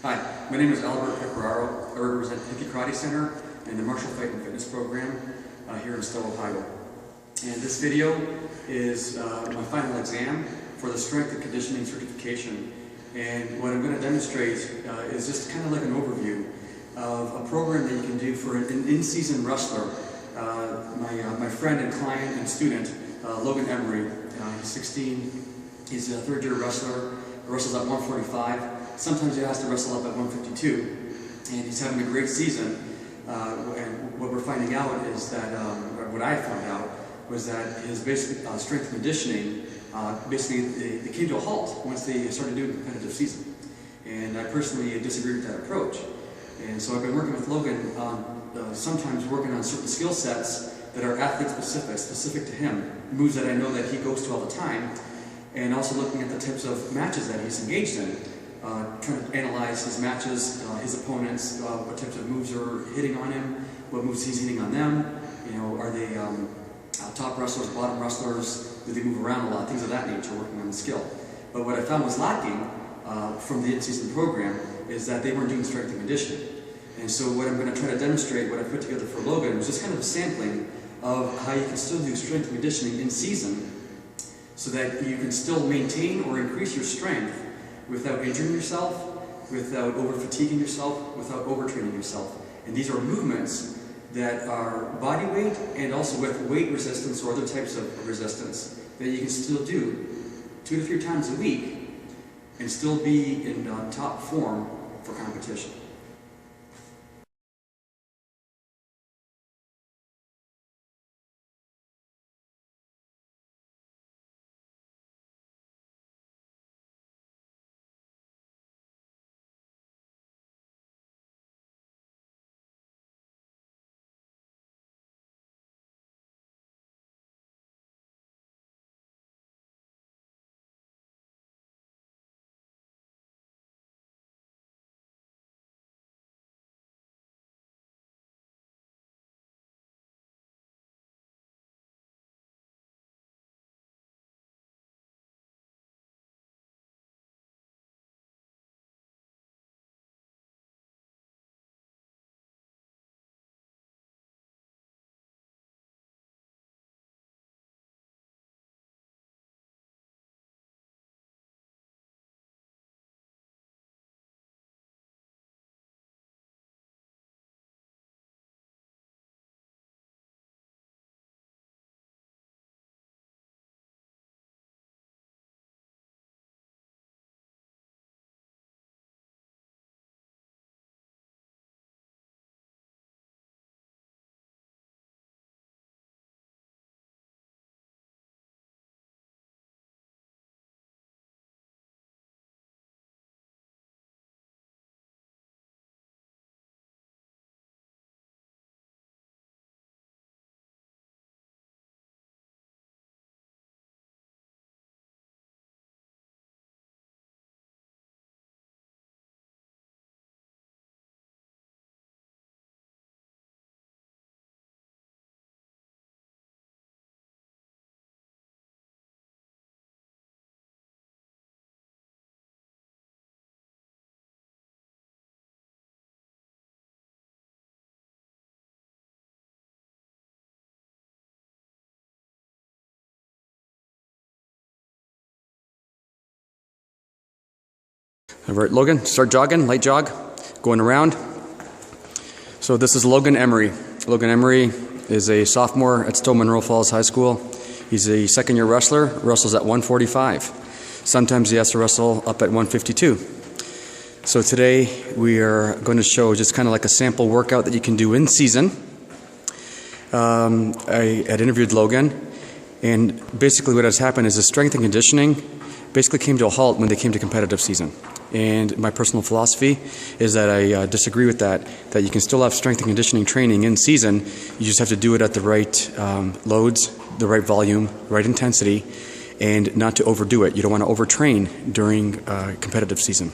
Hi, my name is Pecoraro. I represent Hickey Karate Center and the Martial Fight and Fitness Program here in Stowe, Ohio. And this video is my final exam for the Strength and Conditioning Certification. And what I'm going to demonstrate is just kind of like an overview of a program that you can do for an in-season wrestler. My friend and client and student, Logan Emery, he's 16, he's a third-year wrestler, wrestles at 145. Sometimes he has to wrestle up at 152, and he's having a great season. And what we're finding out is that, what I found out, was that his basic strength conditioning, they came to a halt once they started doing competitive season. And I personally disagree with that approach. And so I've been working with Logan on sometimes working on certain skill sets that are athlete specific to him, moves that I know that he goes to all the time, and also looking at the types of matches that he's engaged in. Trying to analyze his matches, his opponents, what types of moves are hitting on him, what moves he's hitting on them. You know, are they top wrestlers, bottom wrestlers? Do they move around a lot? Things of that nature, working on the skill. But what I found was lacking from the in-season program is that they weren't doing strength and conditioning. And so what I'm going to try to demonstrate, what I put together for Logan, was just kind of a sampling of how you can still do strength and conditioning in season, so that you can still maintain or increase your strength without injuring yourself, without over-fatiguing yourself, without overtraining yourself. And these are movements that are body weight and also with weight resistance or other types of resistance that you can still do 2 to 3 times a week and still be in top form for competition. All right, Logan, start jogging, light jog, going around. So this is Logan Emery. Logan Emery is a sophomore at Stowe Monroe Falls High School. He's a second-year wrestler, wrestles at 145. Sometimes he has to wrestle up at 152. So today we are going to show just kind of like a sample workout that you can do in season. I had interviewed Logan, and basically what has happened is the strength and conditioning basically came to a halt when they came to competitive season. And my personal philosophy is that I disagree with that you can still have strength and conditioning training in season. You just have to do it at the right loads, the right volume, right intensity, and not to overdo it. You don't want to overtrain during competitive season.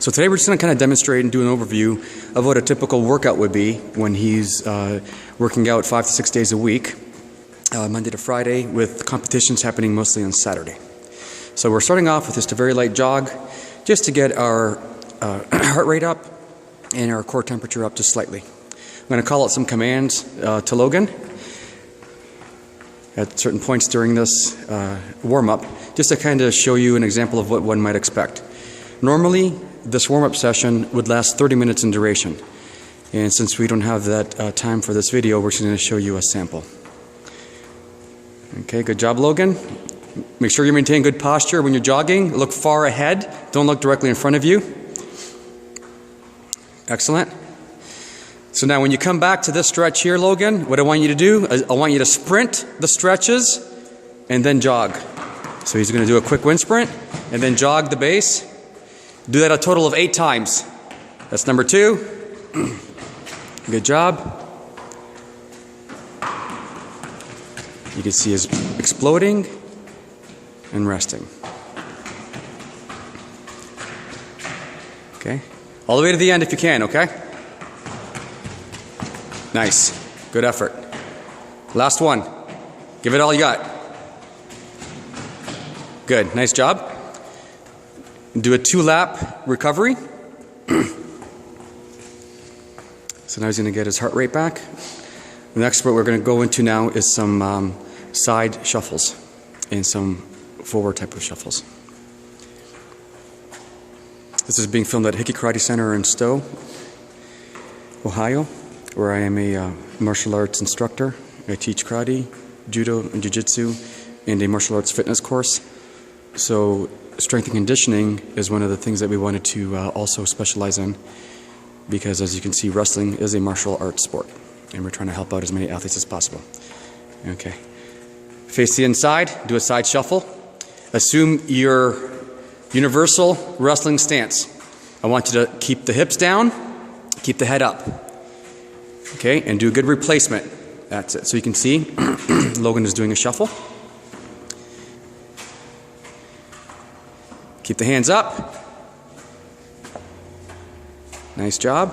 So today we're just going to kind of demonstrate and do an overview of what a typical workout would be when he's working out 5 to 6 days a week, Monday to Friday, with competitions happening mostly on Saturday. So we're starting off with just a very light jog, just to get our heart rate up and our core temperature up just slightly. I'm going to call out some commands to Logan at certain points during this warm-up, just to kind of show you an example of what one might expect. Normally, this warm-up session would last 30 minutes in duration. And since we don't have that time for this video, we're just going to show you a sample. Okay, good job, Logan. Make sure you maintain good posture when you're jogging. Look far ahead. Don't look directly in front of you. Excellent. So now when you come back to this stretch here, Logan, what I want you to do is I want you to sprint the stretches and then jog. So he's going to do a quick wind sprint and then jog the base. Do that a total of 8 times. That's number 2. Good job. You can see his exploding and resting. Okay. All the way to the end if you can, okay? Nice. Good effort. Last one. Give it all you got. Good. Nice job. Do a 2-lap recovery. So now he's going to get his heart rate back. The next what we're going to go into now is some side shuffles and some forward type of shuffles. This is being filmed at Hickey Karate Center in Stowe, Ohio, where I am a martial arts instructor. I teach karate, judo, and jiu-jitsu, and a martial arts fitness course. So strength and conditioning is one of the things that we wanted to also specialize in, because as you can see, wrestling is a martial arts sport, and we're trying to help out as many athletes as possible. Okay. Face the inside, do a side shuffle. Assume your universal wrestling stance. I want you to keep the hips down, keep the head up. Okay, and do a good replacement. That's it. So you can see Logan is doing a shuffle. Keep the hands up. Nice job.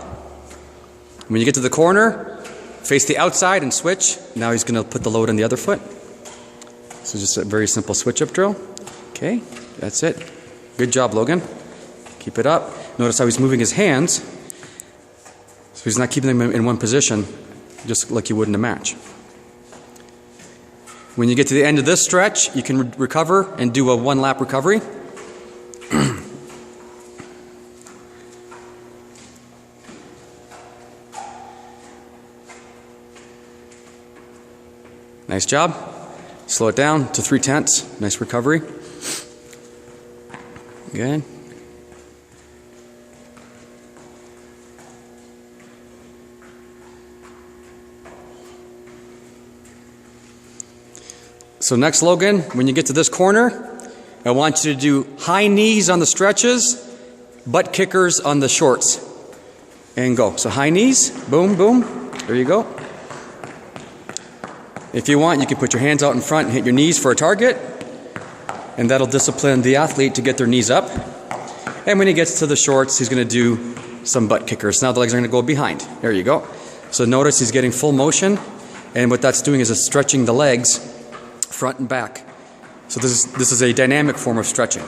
When you get to the corner, face the outside and switch. Now he's going to put the load on the other foot. So just a very simple switch-up drill. Okay, that's it. Good job, Logan. Keep it up. Notice how he's moving his hands. So he's not keeping them in one position, just like you would in a match. When you get to the end of this stretch, you can recover and do a 1-lap recovery. Nice job. Slow it down to 3/10. Nice recovery. Good. So next, Logan, when you get to this corner, I want you to do high knees on the stretches, butt kickers on the shorts. And go. So high knees, boom, boom. There you go. If you want, you can put your hands out in front and hit your knees for a target, and that'll discipline the athlete to get their knees up. And when he gets to the shorts, he's going to do some butt kickers. Now the legs are going to go behind. There you go. So notice he's getting full motion, and what that's doing is it's stretching the legs front and back. So this is a dynamic form of stretching.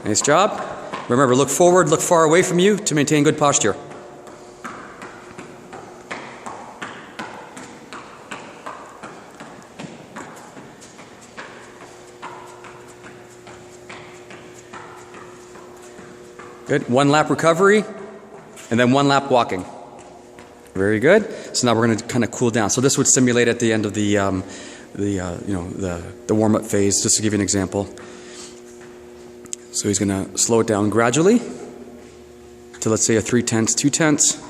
Nice job. Remember, look forward, look far away from you to maintain good posture. Good. 1-lap recovery, and then 1-lap walking. Very good. So now we're going to kind of cool down. So this would simulate at the end of the warm-up phase, just to give you an example. So he's going to slow it down gradually to, let's say, a 3/10, 2/10.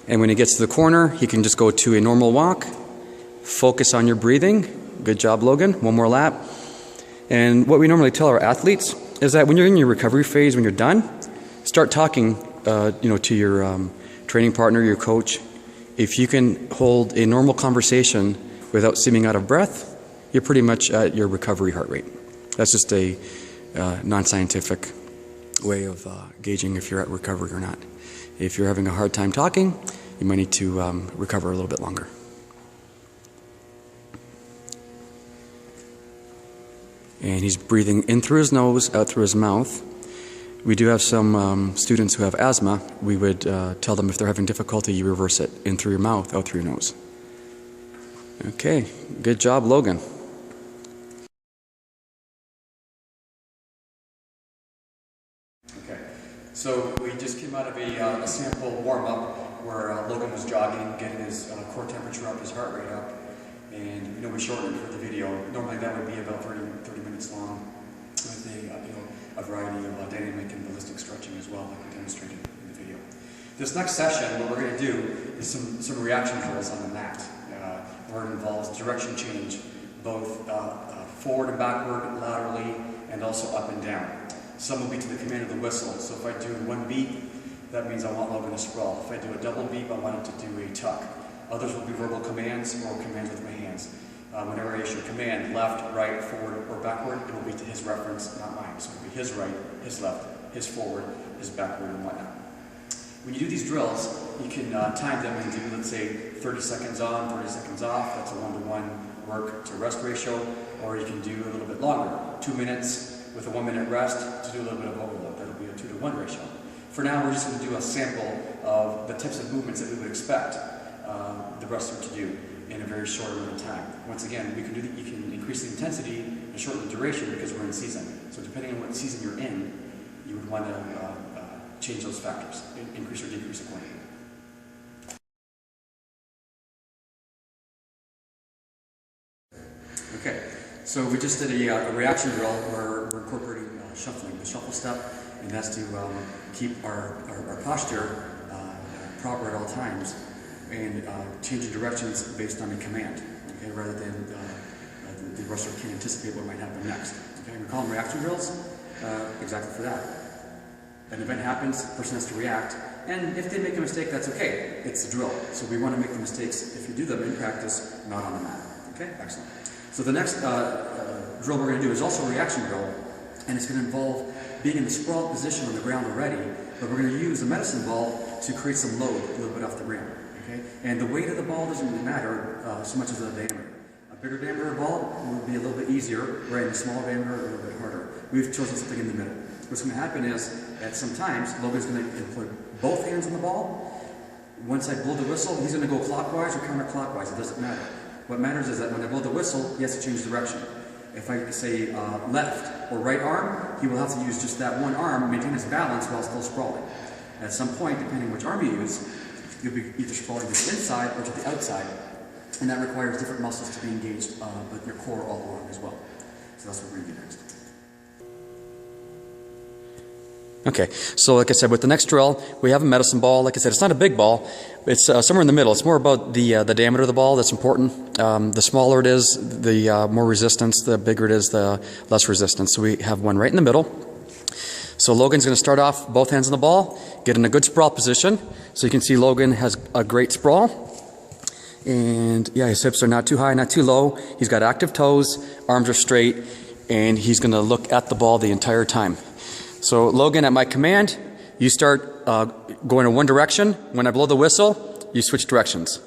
And when he gets to the corner, he can just go to a normal walk. Focus on your breathing. Good job, Logan. 1 more lap. And what we normally tell our athletes is that when you're in your recovery phase, when you're done, start talking, to your training partner, your coach. If you can hold a normal conversation without seeming out of breath, you're pretty much at your recovery heart rate. That's just a non-scientific way of gauging if you're at recovery or not. If you're having a hard time talking, you might need to recover a little bit longer. And he's breathing in through his nose, out through his mouth. We do have some students who have asthma. We would tell them if they're having difficulty, you reverse it. In through your mouth, out through your nose. Okay, good job, Logan. Okay, so we just came out of a sample warm-up where Logan was jogging, getting his core temperature up, his heart rate up, and we shortened it for the video. Normally that would be about 30 minutes long with a variety of dynamic and ballistic stretching as well, like we demonstrated in the video. This next session, what we're going to do is some reaction drills on the mat, where it involves direction change, both forward and backward, laterally, and also up and down. Some will be to the command of the whistle. So if I do one beep, that means I want Logan to sprawl. If I do a double beep, I want him to do a tuck. Others will be verbal commands or commands with my hands. Whenever I issue a command, left, right, forward, or backward, it will be to his reference, not mine. So it will be his right, his left, his forward, his backward, and whatnot. When you do these drills, you can time them and do, let's say, 30 seconds on, 30 seconds off. That's a 1-to-1 work to rest ratio. Or you can do a little bit longer, 2 minutes with a 1-minute rest to do a little bit of overload. That'll be a 2-to-1 ratio. For now, we're just going to do a sample of the types of movements that we would expect the wrestler to do in a very short amount of time. Once again, you can increase the intensity and shorten the duration because we're in season. So depending on what season you're in, you would want to change those factors, increase or decrease accordingly. Okay, so we just did a reaction drill where we're incorporating shuffling, the shuffle step, and that's to keep our posture proper at all times and changing directions based on a command, okay, rather than the wrestler can anticipate what might happen next. Okay, we call them reaction drills exactly for that. An event happens, the person has to react, and if they make a mistake, that's okay. It's a drill. So we want to make the mistakes, if you do them in practice, not on the mat. Okay, excellent. So the next drill we're going to do is also a reaction drill, and it's going to involve being in the sprawled position on the ground already, but we're going to use the medicine ball to create some load a little bit off the ground. Okay? And the weight of the ball doesn't really matter so much as the diameter. A bigger diameter ball will be a little bit easier, right? And a smaller diameter, a little bit harder. We've chosen something in the middle. What's going to happen is, at some times, Logan's going to employ both hands on the ball. Once I blow the whistle, he's going to go clockwise or counterclockwise. It doesn't matter. What matters is that when I blow the whistle, he has to change direction. If I say left or right arm, he will have to use just that one arm, maintain his balance while still sprawling. At some point, depending on which arm you use, you'll be either sprawling to the inside or to the outside, and that requires different muscles to be engaged, but your core all along as well. So that's what we're going to do next. Okay, so like I said, with the next drill, we have a medicine ball. Like I said, it's not a big ball. It's somewhere in the middle. It's more about the diameter of the ball that's important. The smaller it is, the more resistance. The bigger it is, the less resistance. So we have one right in the middle. So Logan's going to start off both hands on the ball, get in a good sprawl position. So you can see Logan has a great sprawl. And yeah, his hips are not too high, not too low. He's got active toes, arms are straight, and he's going to look at the ball the entire time. So Logan, at my command, you start going in one direction. When I blow the whistle, you switch directions.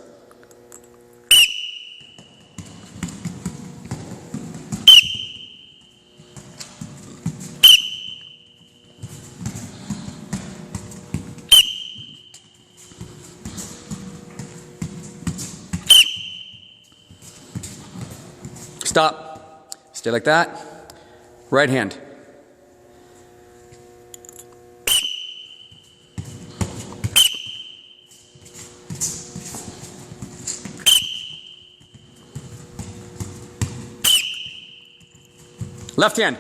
Stop. Stay like that. Right hand. Left hand.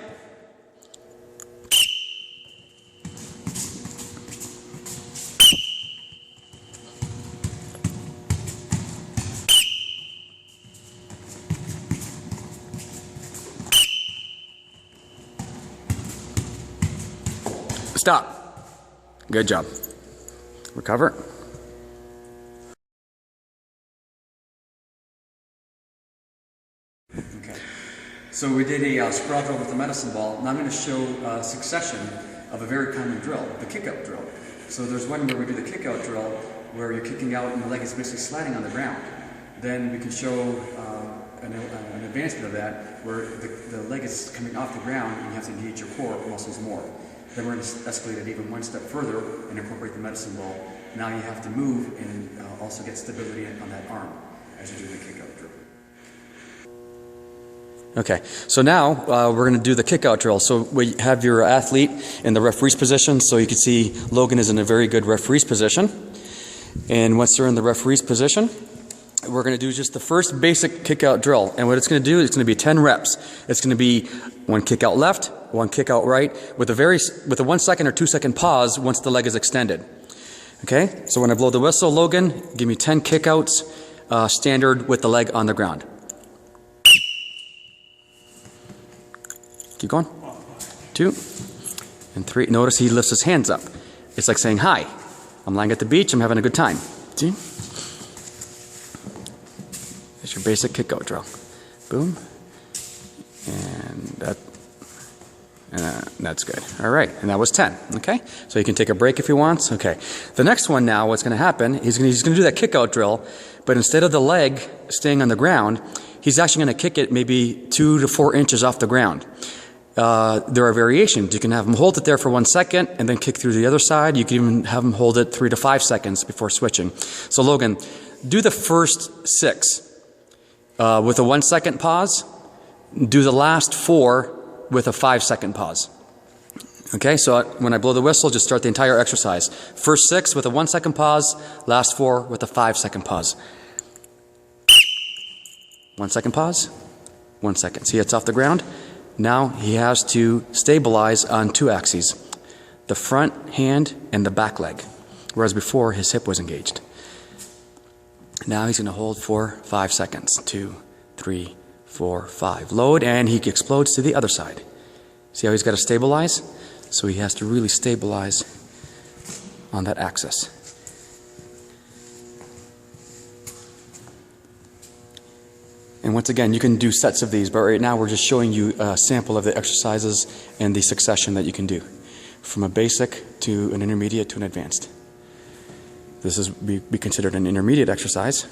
Stop. Good job. Recover. Okay. So we did a sprawl drill with the medicine ball. Now I'm going to show a succession of a very common drill, the kickout drill. So there's one where we do the kickout drill where you're kicking out and the leg is basically sliding on the ground. Then we can show an advancement of that where the leg is coming off the ground and you have to engage your core muscles more. Then we're going to escalate it even one step further and incorporate the medicine ball. Now you have to move and also get stability on that arm as you do the kick-out drill. Okay, so now we're going to do the kick-out drill. So we have your athlete in the referee's position. So you can see Logan is in a very good referee's position. And once they're in the referee's position, we're going to do just the first basic kick-out drill. And what it's going to do is it's going to be 10 reps. It's going to be one kick-out left, one kick-out right, with a 1 second or 2 second pause once the leg is extended. Okay, so when I blow the whistle, Logan, give me 10 kick-outs, standard with the leg on the ground. Keep going. 2 and 3. Notice he lifts his hands up. It's like saying, hi, I'm lying at the beach, I'm having a good time. See? That's your basic kick-out drill. Boom. And that's good. All right, and that was 10. Okay, so you can take a break if you want. Okay, the next one now, what's going to happen? He's going to do that kick-out drill, but instead of the leg staying on the ground, he's actually going to kick it maybe 2 to 4 inches off the ground. There are variations. You can have him hold it there for 1 second and then kick through the other side. You can even have him hold it 3 to 5 seconds before switching. So Logan, do the first 6 with a 1 second pause. Do the last 4 with a 5 second pause. Okay, so when I blow the whistle, just start the entire exercise. First 6 with a 1 second pause, last 4 with a 5 second pause. 1 second pause, 1 second. See, it's off the ground. Now he has to stabilize on 2 axes, the front hand and the back leg, whereas before his hip was engaged. Now he's going to hold for 5 seconds. 2, 3, 4, 5. Load, and he explodes to the other side. See how he's got to stabilize? So he has to really stabilize on that axis. And once again, you can do sets of these, but right now we're just showing you a sample of the exercises and the succession that you can do, from a basic to an intermediate to an advanced. This is be considered an intermediate exercise.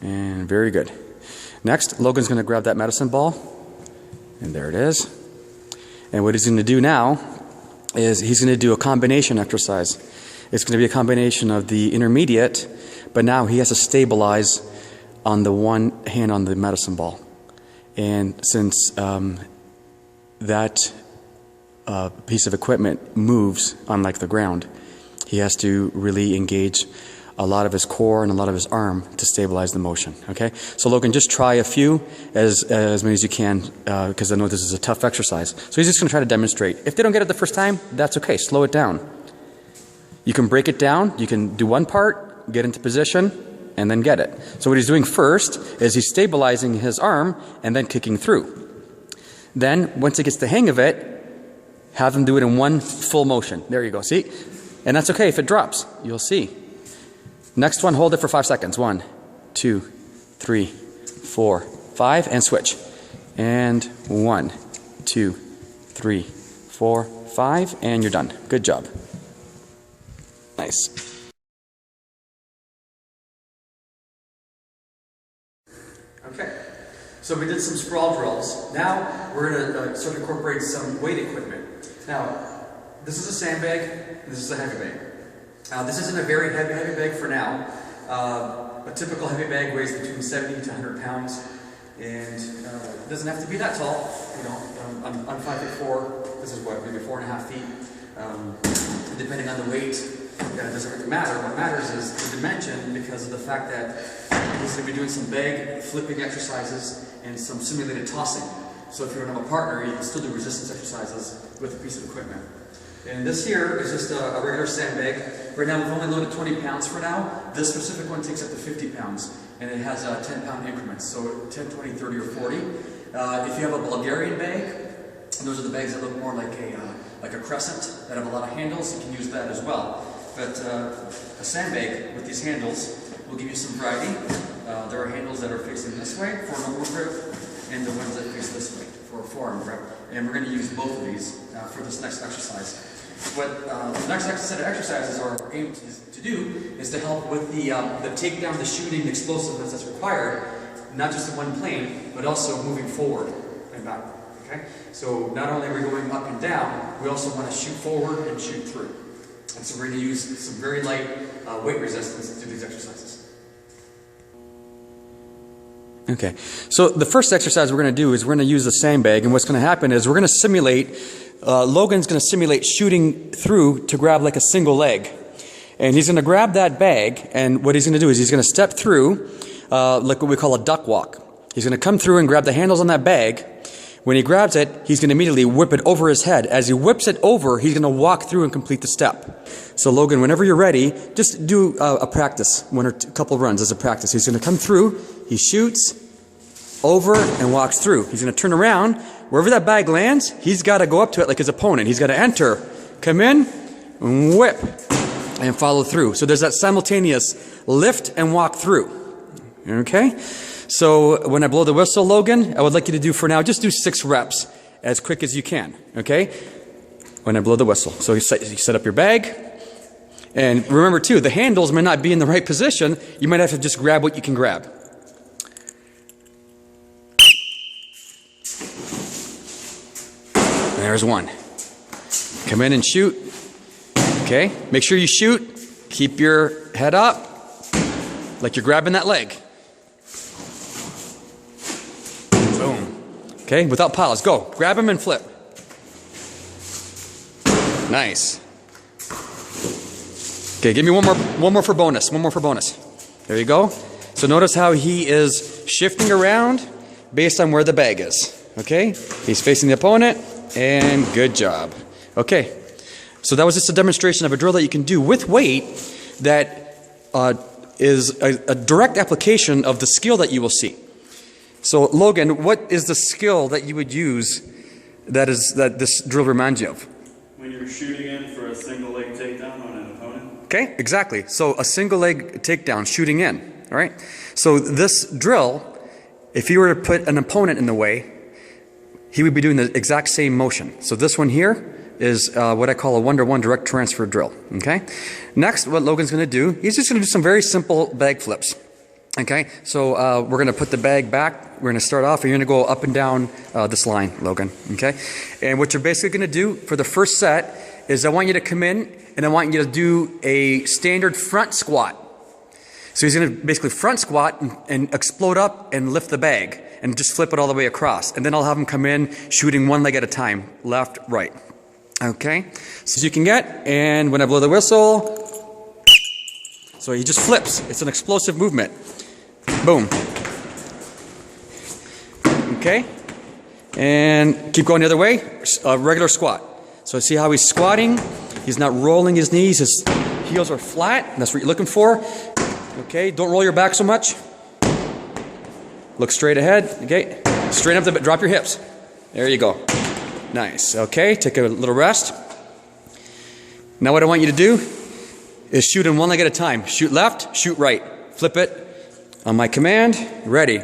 And very good. Next, Logan's going to grab that medicine ball, and there it is. And what he's going to do now is he's going to do a combination exercise. It's going to be a combination of the intermediate, but now he has to stabilize on the one hand on the medicine ball. And since that piece of equipment moves unlike the ground, he has to really engage a lot of his core and a lot of his arm to stabilize the motion. Okay, so Logan, just try a few, as many as you can, because I know this is a tough exercise. So he's just going to try to demonstrate. If they don't get it the first time, that's okay. Slow it down. You can break it down. You can do one part, get into position, and then get it. So what he's doing first is he's stabilizing his arm and then kicking through. Then, once he gets the hang of it, have him do it in one full motion. There you go, see? And that's okay if it drops. You'll see. Next one, hold it for 5 seconds. 1, 2, 3, 4, 5, and switch. And 1, 2, 3, 4, 5, and you're done. Good job. Nice. Okay, so we did some sprawl drills. Now we're going to sort of incorporate some weight equipment. Now, this is a sandbag, this is a heavy bag. This isn't a very heavy bag for now. A typical heavy bag weighs between 70 to 100 pounds, and it doesn't have to be that tall. You know, I'm 5'4". This is what, maybe 4.5 feet. Depending on the weight, it doesn't really matter. What matters is the dimension, because of the fact that he's going to be doing some bag flipping exercises and some simulated tossing. So if you don't have a partner, you can still do resistance exercises with a piece of equipment. And this here is just a regular sandbag. Right now we've only loaded 20 pounds for now. This specific one takes up to 50 pounds. And it has 10-pound increments, so 10, 20, 30, or 40. If you have a Bulgarian bag, and those are the bags that look more like a crescent, that have a lot of handles, you can use that as well. But a sandbag with these handles will give you some variety. There are handles that are facing this way for an over grip, and the ones that face this way for a forearm grip. And we're going to use both of these for this next exercise. what the next set of exercises are aimed to do is to help with the takedown, the shooting, the explosiveness that's required, not just in one plane, but also moving forward and backward. Okay? So not only are we going up and down, we also want to shoot forward and shoot through. And so we're going to use some very light weight resistance to do these exercises. Okay, so the first exercise we're going to do is we're going to use the sandbag, and what's going to happen is we're going to simulate, Logan's going to simulate shooting through to grab like a single leg. And he's going to grab that bag, and what he's going to do is he's going to step through like what we call a duck walk. He's going to come through and grab the handles on that bag. When he grabs it, he's going to immediately whip it over his head. As he whips it over, he's going to walk through and complete the step. So Logan, whenever you're ready, just do a practice, one or a couple runs as a practice. He's going to come through, he shoots, over, and walks through. He's going to turn around. Wherever that bag lands, he's got to go up to it like his opponent. He's got to enter, come in, whip, and follow through. So there's that simultaneous lift and walk through. Okay? So when I blow the whistle, Logan, I would like you to do for now, just do 6 reps as quick as you can, okay? When I blow the whistle. So you set up your bag. And remember too, the handles may not be in the right position. You might have to just grab what you can grab. There's one. Come in and shoot. Okay, make sure you shoot. Keep your head up like you're grabbing that leg. Boom. Okay, without pause, go. Grab him and flip. Nice. Okay, give me one more for bonus. One more for bonus. There you go. So notice how he is shifting around based on where the bag is. Okay, he's facing the opponent, and good job. Okay, so that was just a demonstration of a drill that you can do with weight that is a direct application of the skill that you will see. So Logan, what is the skill that you would use that this drill reminds you of? When you're shooting in for a single leg takedown on an opponent. Okay, exactly. So a single leg takedown, shooting in, all right? So this drill, if you were to put an opponent in the way, he would be doing the exact same motion. So this one here is what I call a 1-to-1 direct transfer drill, okay? Next, what Logan's gonna do, he's just gonna do some very simple bag flips. Okay, so we're going to put the bag back. We're going to start off, and you're going to go up and down this line, Logan. Okay, and what you're basically going to do for the first set is I want you to come in, and I want you to do a standard front squat. So he's going to basically front squat and explode up and lift the bag and just flip it all the way across. And then I'll have him come in shooting one leg at a time, left, right. Okay, so as you can get, and when I blow the whistle, so he just flips. It's an explosive movement. Boom. Okay. And keep going the other way. A regular squat. So see how he's squatting? He's not rolling his knees. His heels are flat. That's what you're looking for. Okay. Don't roll your back so much. Look straight ahead. Okay. Straight up drop your hips. There you go. Nice. Okay. Take a little rest. Now what I want you to do is shoot in one leg at a time. Shoot left, shoot right. Flip it. On my command, ready.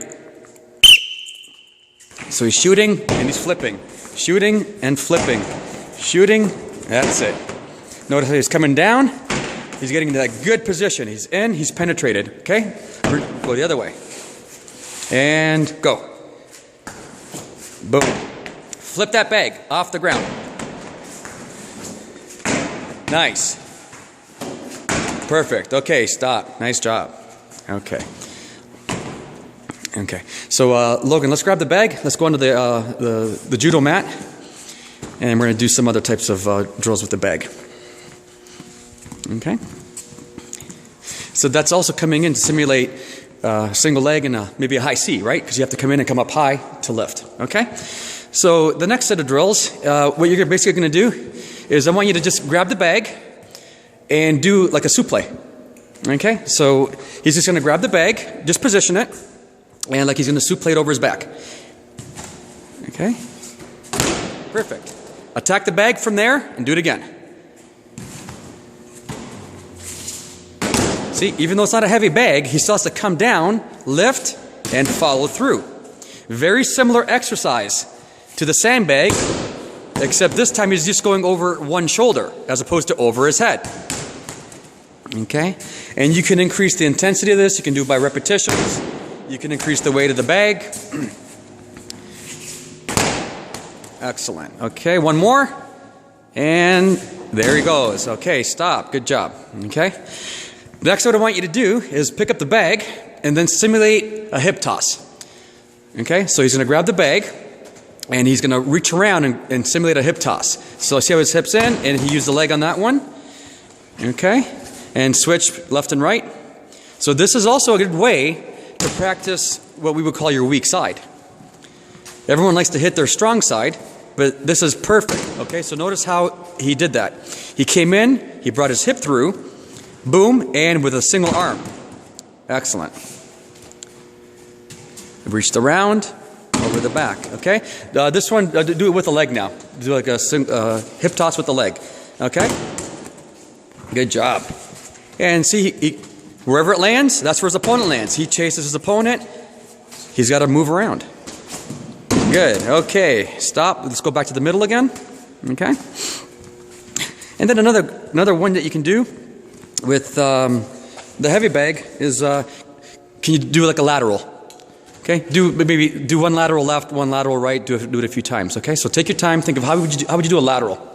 So he's shooting and he's flipping. Shooting and flipping. Shooting, that's it. Notice how he's coming down. He's getting into that good position. He's in, he's penetrated. Okay? Go the other way. And go. Boom. Flip that bag off the ground. Nice. Perfect. Okay, stop. Nice job. Okay. Okay. So Logan, let's grab the bag. Let's go onto the judo mat, and we're going to do some other types of drills with the bag. Okay. So that's also coming in to simulate single leg and maybe a high C, right? Because you have to come in and come up high to lift. Okay. So the next set of drills, what you're basically going to do is I want you to just grab the bag and do like a suplex. Okay. So he's just going to grab the bag, just position it. And like he's going to suplex over his back. Okay? Perfect. Attack the bag from there and do it again. See, even though it's not a heavy bag, he still has to come down, lift, and follow through. Very similar exercise to the sandbag, except this time he's just going over one shoulder as opposed to over his head. Okay? And you can increase the intensity of this. You can do it by repetitions. You can increase the weight of the bag. Excellent. Okay, one more. And there he goes. Okay, stop. Good job. Okay? Next, what I want you to do is pick up the bag and then simulate a hip toss. Okay, so he's going to grab the bag and he's going to reach around and simulate a hip toss. So see how his hip's in, and he used the leg on that one. Okay, and switch left and right. So this is also a good way to practice what we would call your weak side. Everyone likes to hit their strong side, but this is perfect. Okay, so notice how he did that. He came in, he brought his hip through, boom, and with a single arm. Excellent. Reached around, over the back, okay? This one, do it with the leg now. Do like a hip toss with the leg, okay? Good job. And see, wherever it lands, that's where his opponent lands. He chases his opponent. He's got to move around. Good, okay, stop. Let's go back to the middle again, okay? And then another one that you can do with the heavy bag is, can you do like a lateral? Okay, maybe do one lateral left, one lateral right, do it a few times, okay? So take your time, think of how would you do a lateral?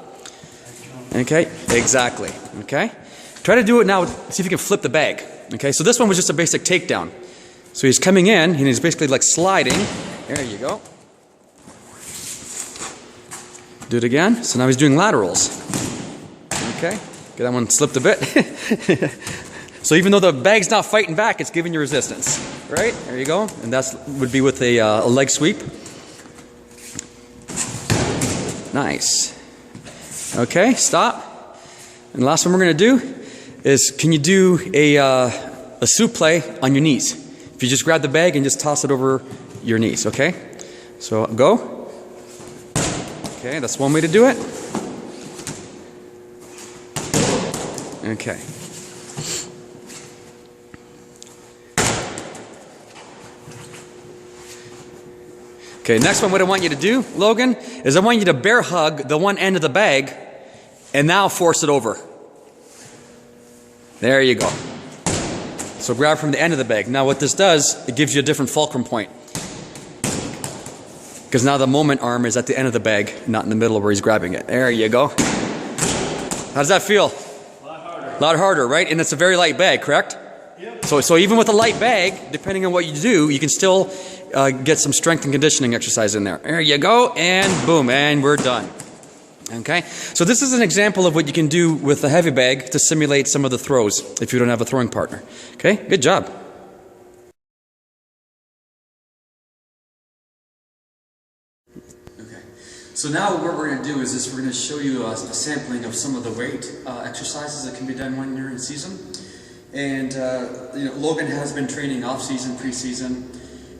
Okay, exactly, okay? Try to do it now, see if you can flip the bag, okay? So this one was just a basic takedown. So he's coming in, and he's basically like sliding. There you go. Do it again. So now he's doing laterals. Okay, get that one slipped a bit. So even though the bag's not fighting back, it's giving you resistance. Right? There you go. And that would be with a leg sweep. Nice. Okay, stop. And the last one we're going to do is, can you do a suplex on your knees? If you just grab the bag and just toss it over your knees, okay? So go. Okay, that's one way to do it. Okay. Okay, next one, what I want you to do, Logan, is I want you to bear hug the one end of the bag and now force it over. There you go. So grab from the end of the bag. Now what this does, it gives you a different fulcrum point. Because now the moment arm is at the end of the bag, not in the middle where he's grabbing it. There you go. How does that feel? A lot harder. A lot harder, right? And it's a very light bag, correct? Yep. So even with a light bag, depending on what you do, you can still get some strength and conditioning exercise in there. There you go, and boom, and we're done. Okay, so this is an example of what you can do with a heavy bag to simulate some of the throws if you don't have a throwing partner. Okay, good job. Okay, so now what we're going to do is we're going to show you a sampling of some of the weight exercises that can be done when you're in season. And Logan has been training off-season, pre-season.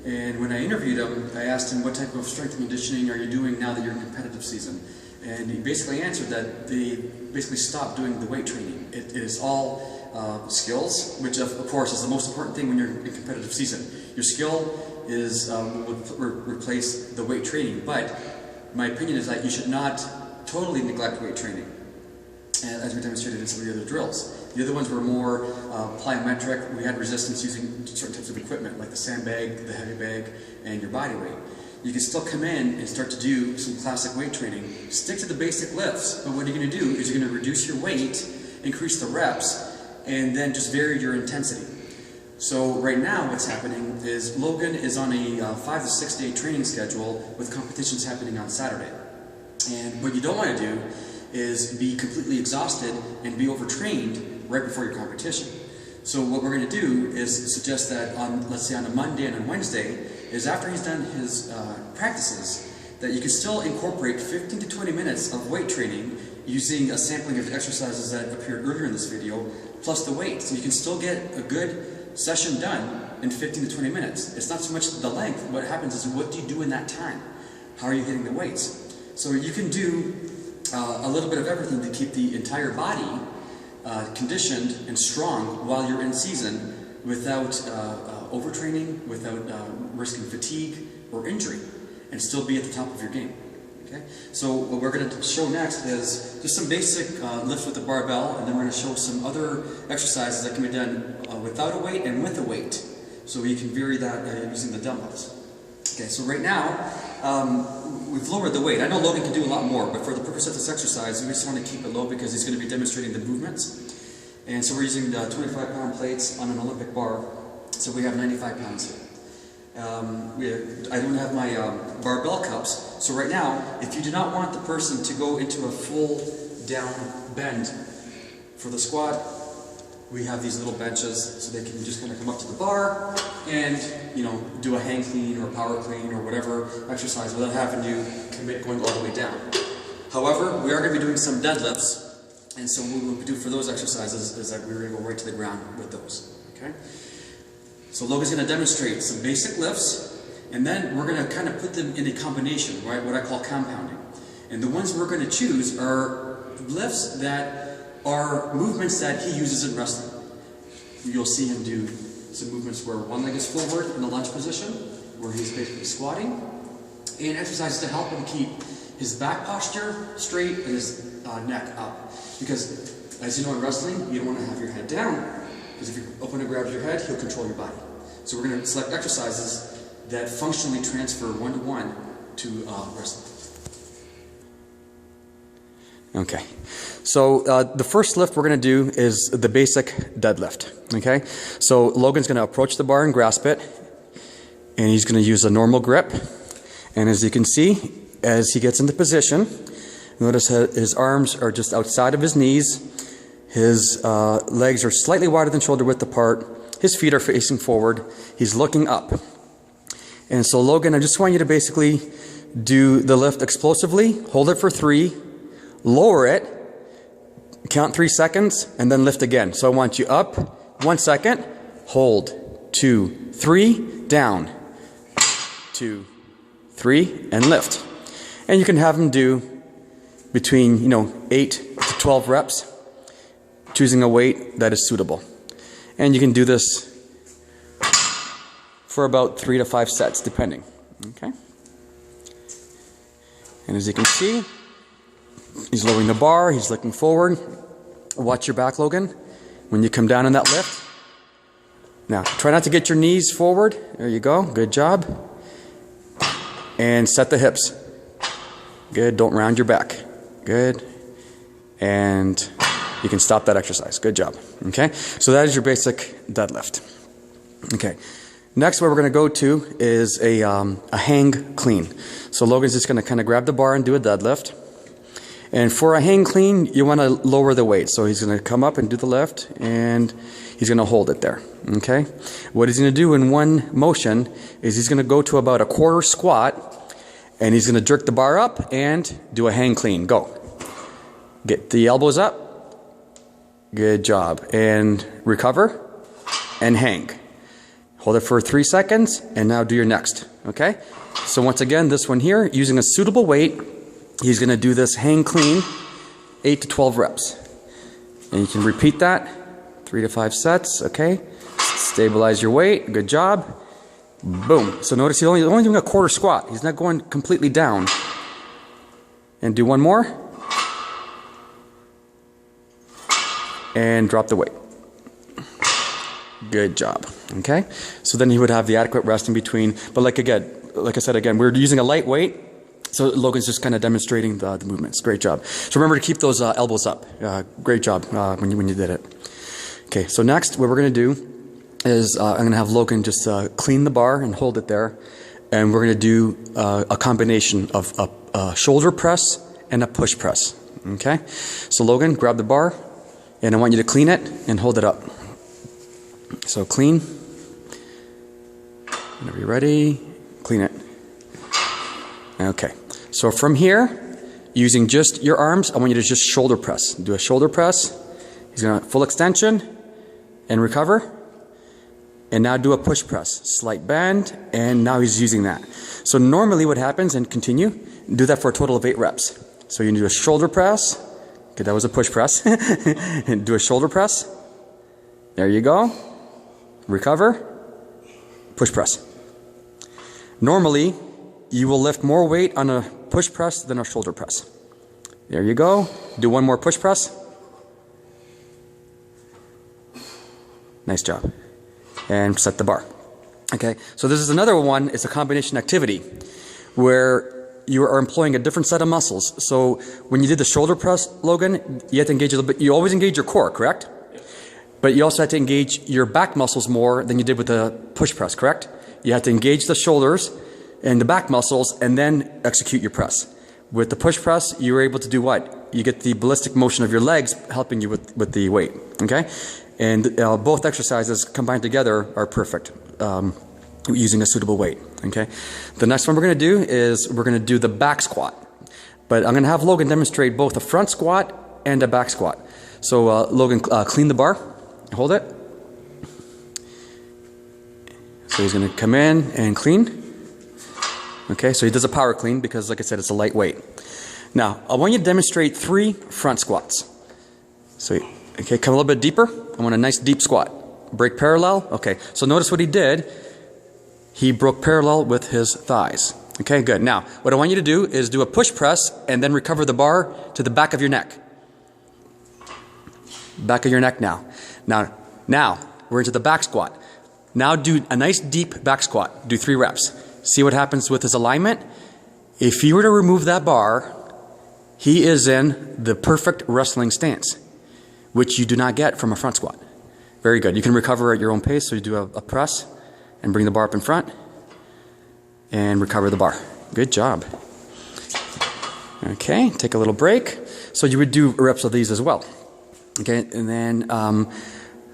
And when I interviewed him, I asked him, what type of strength and conditioning are you doing now that you're in competitive season? And he basically answered that they basically stopped doing the weight training. It is all skills, which of course is the most important thing when you're in competitive season. Your skill is will replace the weight training, but my opinion is that you should not totally neglect weight training, as we demonstrated in some of the other drills. The other ones were more plyometric. We had resistance using certain types of equipment, like the sandbag, the heavy bag, and your body weight. You can still come in and start to do some classic weight training. Stick to the basic lifts, but what you're going to do is you're going to reduce your weight, increase the reps, and then just vary your intensity. So right now what's happening is Logan is on a 5 to 6 day training schedule with competitions happening on Saturday. And what you don't want to do is be completely exhausted and be overtrained right before your competition. So what we're going to do is suggest that on, let's say on a Monday and a Wednesday, is after he's done his practices, that you can still incorporate 15 to 20 minutes of weight training using a sampling of the exercises that appeared earlier in this video, plus the weight. So you can still get a good session done in 15 to 20 minutes. It's not so much the length. What happens is, what do you do in that time? How are you hitting the weights? So you can do a little bit of everything to keep the entire body conditioned and strong while you're in season without overtraining, without risking fatigue or injury, and still be at the top of your game. Okay? Okay, so what we're going to show next is just some basic lifts with the barbell, and then we're going to show some other exercises that can be done without a weight and with a weight. So you can vary that using the dumbbells. Okay, so right now, we've lowered the weight. I know Logan can do a lot more, but for the purpose of this exercise, we just want to keep it low because he's going to be demonstrating the movements. And so we're using 25-pound plates on an Olympic bar, so we have 95 pounds here. I don't have my barbell cups, so right now, if you do not want the person to go into a full down bend for the squat, we have these little benches so they can just kind of come up to the bar and, you know, do a hang clean or power clean or whatever exercise without having to commit going all the way down. However, we are going to be doing some deadlifts, and so what we'll do for those exercises is that we're going to go right to the ground with those. Okay? So Logan's going to demonstrate some basic lifts, and then we're going to kind of put them in a combination, right? What I call compounding. And the ones we're going to choose are lifts that are movements that he uses in wrestling. You'll see him do some movements where one leg is forward in the lunge position, where he's basically squatting, and exercises to help him keep his back posture straight and his neck up. Because, as you know in wrestling, you don't want to have your head down, because if your opponent grabs your head, he'll control your body. So we're going to select exercises that functionally transfer one-to-one to wrestling. Okay, so the first lift we're going to do is the basic deadlift. Okay, so Logan's going to approach the bar and grasp it, and he's going to use a normal grip. And as you can see, as he gets into position, notice his arms are just outside of his knees. His legs are slightly wider than shoulder width apart. His feet are facing forward. He's looking up. And so Logan, I just want you to basically do the lift explosively. Hold it for 3. Lower it. Count 3 seconds. And then lift again. So I want you up. 1 second. Hold. 2, 3. Down. 2, 3. And lift. And you can have him do between, 8 to 12 reps. Choosing a weight that is suitable. And you can do this for about 3 to 5 sets, depending. Okay? And as you can see, he's lowering the bar, he's looking forward. Watch your back, Logan, when you come down in that lift. Now, try not to get your knees forward. There you go. Good job. And set the hips. Good. Don't round your back. Good. And you can stop that exercise. Good job. Okay? So that is your basic deadlift. Okay. Next, what we're going to go to is a hang clean. So Logan's just going to kind of grab the bar and do a deadlift. And for a hang clean, you want to lower the weight. So he's going to come up and do the lift, and he's going to hold it there. Okay? What he's going to do in one motion is he's going to go to about a quarter squat, and he's going to jerk the bar up and do a hang clean. Go. Get the elbows up. Good job. And recover and hang. Hold it for 3 seconds, and now do your next. Okay? So once again, this one here, using a suitable weight, he's going to do this hang clean, 8 to 12 reps. And you can repeat that, 3 to 5 sets. Okay? Stabilize your weight. Good job. Boom. So notice he's only doing a quarter squat. He's not going completely down. And do one more. And drop the weight. Good job. Okay? So then he would have the adequate rest in between. But like I said again, we're using a light weight. So Logan's just kind of demonstrating the movements. Great job. So remember to keep those elbows up. Great job when you did it. Okay, so next what we're going to do is I'm going to have Logan just clean the bar and hold it there. And we're going to do a combination of a shoulder press and a push press. Okay? So Logan, grab the bar. And I want you to clean it and hold it up. So clean. Whenever you're ready, clean it. Okay. So from here, using just your arms, I want you to just shoulder press. Do a shoulder press. He's going to full extension and recover. And now do a push press. Slight bend, and now he's using that. So normally what happens, and continue, do that for a total of 8 reps. So you can do a shoulder press. Okay, that was a push press. And do a shoulder press. There you go. Recover. Push press. Normally, you will lift more weight on a push press, then a shoulder press. There you go. Do one more push press. Nice job. And set the bar. Okay, so this is another one. It's a combination activity where you are employing a different set of muscles. So when you did the shoulder press, Logan, you had to engage a little bit. You always engage your core, correct? But you also had to engage your back muscles more than you did with the push press, correct? You had to engage the shoulders and the back muscles and then execute your press. With the push press, you were able to do what? You get the ballistic motion of your legs helping you with the weight, okay? And both exercises combined together are perfect using a suitable weight, okay? The next one we're gonna do is we're gonna do the back squat. But I'm gonna have Logan demonstrate both a front squat and a back squat. So Logan, clean the bar, hold it. So he's gonna come in and clean. Okay, so he does a power clean because, like I said, it's a light weight. Now, I want you to demonstrate 3 front squats. So, okay, come a little bit deeper. I want a nice deep squat. Break parallel. Okay, so notice what he did. He broke parallel with his thighs. Okay, good. Now, what I want you to do is do a push press and then recover the bar to the back of your neck. Back of your neck now. Now, we're into the back squat. Now do a nice deep back squat. Do 3 reps. See what happens with his alignment? If you were to remove that bar, he is in the perfect wrestling stance, which you do not get from a front squat. Very good. You can recover at your own pace, so you do a press and bring the bar up in front and recover the bar. Good job. Okay, take a little break. So you would do reps of these as well. Okay, and then,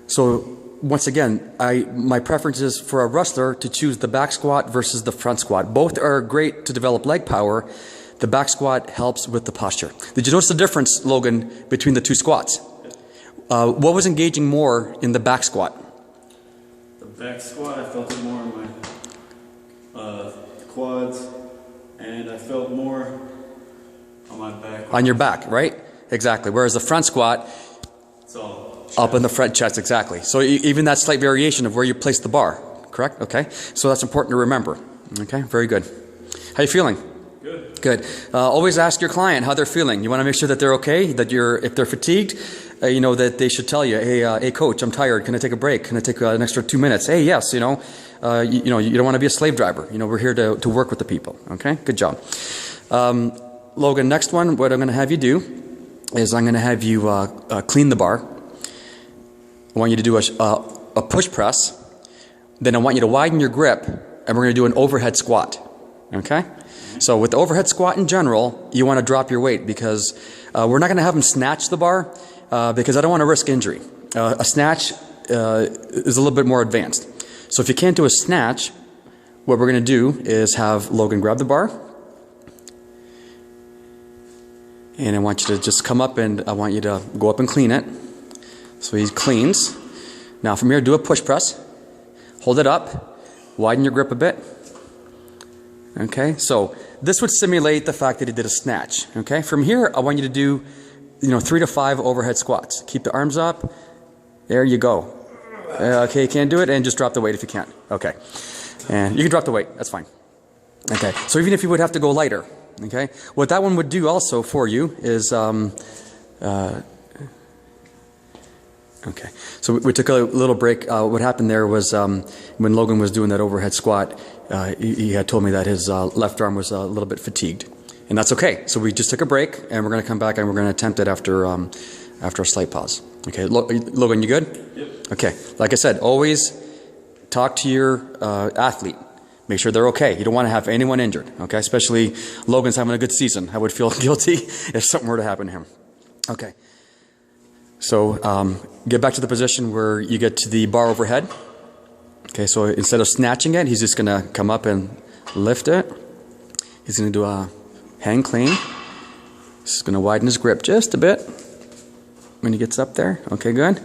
so once again, my preference is for a wrestler to choose the back squat versus the front squat. Both are great to develop leg power. The back squat helps with the posture. Did you notice the difference, Logan, between the 2 squats? What was engaging more in the back squat? The back squat, I felt it more in my quads, and I felt more on my back. On your back, right? Exactly. Whereas the front squat, it's all up in the front chest, exactly. So even that slight variation of where you place the bar, correct? Okay. So that's important to remember. Okay, very good. How you feeling? Good. Good. Always ask your client how they're feeling. You want to make sure that they're okay, that if they're fatigued, you know, that they should tell you, hey coach, I'm tired. Can I take a break? Can I take an extra 2 minutes? Hey, yes, you know, you don't want to be a slave driver. You know, we're here to work with the people. Okay, good job. Logan, next one, what I'm going to have you do is I'm going to have you clean the bar. I want you to do a push press. Then I want you to widen your grip, and we're going to do an overhead squat. Okay? So with the overhead squat in general, you want to drop your weight because we're not going to have them snatch the bar because I don't want to risk injury. A snatch is a little bit more advanced. So if you can't do a snatch, what we're going to do is have Logan grab the bar. And I want you to just come up and I want you to go up and clean it. So he cleans. Now from here, do a push press. Hold it up. Widen your grip a bit. Okay, so this would simulate the fact that he did a snatch. Okay, from here, I want you to do, 3 to 5 overhead squats. Keep the arms up. There you go. Okay, you can't do it, and just drop the weight if you can. Okay, and you can drop the weight. That's fine. Okay, so even if you would have to go lighter. Okay, what that one would do also for you is, okay, so we took a little break. What happened there was when Logan was doing that overhead squat, he had told me that his left arm was a little bit fatigued, and that's okay. So we just took a break, and we're going to come back and we're going to attempt it after a slight pause. Okay, Logan, you good? Yep. Okay, like I said, always talk to your athlete. Make sure they're okay. You don't want to have anyone injured, okay? Especially Logan's having a good season. I would feel guilty if something were to happen to him. Okay. So get back to the position where you get to the bar overhead. Okay, so instead of snatching it, he's just going to come up and lift it. He's going to do a hang clean. He's going to widen his grip just a bit when he gets up there. Okay, good.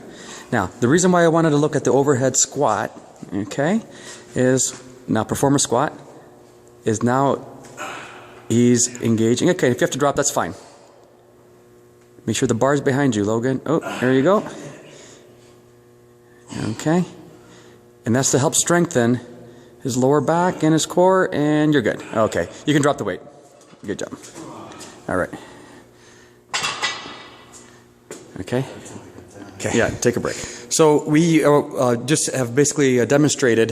Now, the reason why I wanted to look at the overhead squat, okay, is... Now, perform a squat is now he's engaging. Okay, if you have to drop, that's fine. Make sure the bar's behind you, Logan. Oh, there you go. Okay. And that's to help strengthen his lower back and his core, and you're good. Okay, you can drop the weight. Good job. All right. Okay. Okay. Yeah, take a break. So we just have basically demonstrated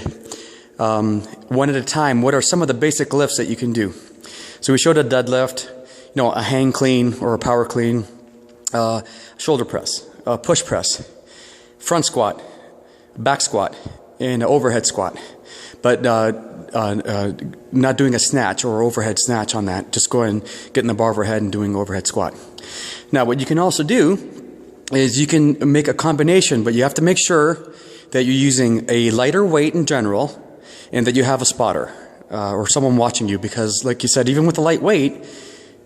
one at a time what are some of the basic lifts that you can do. So we showed a deadlift, a hang clean or a power clean, shoulder press, push press, front squat, back squat, and an overhead squat. But not doing a snatch or overhead snatch on that. Just going, getting the bar overhead and doing overhead squat. Now what you can also do is you can make a combination, but you have to make sure that you're using a lighter weight in general and that you have a spotter or someone watching you, because like you said, even with the light weight,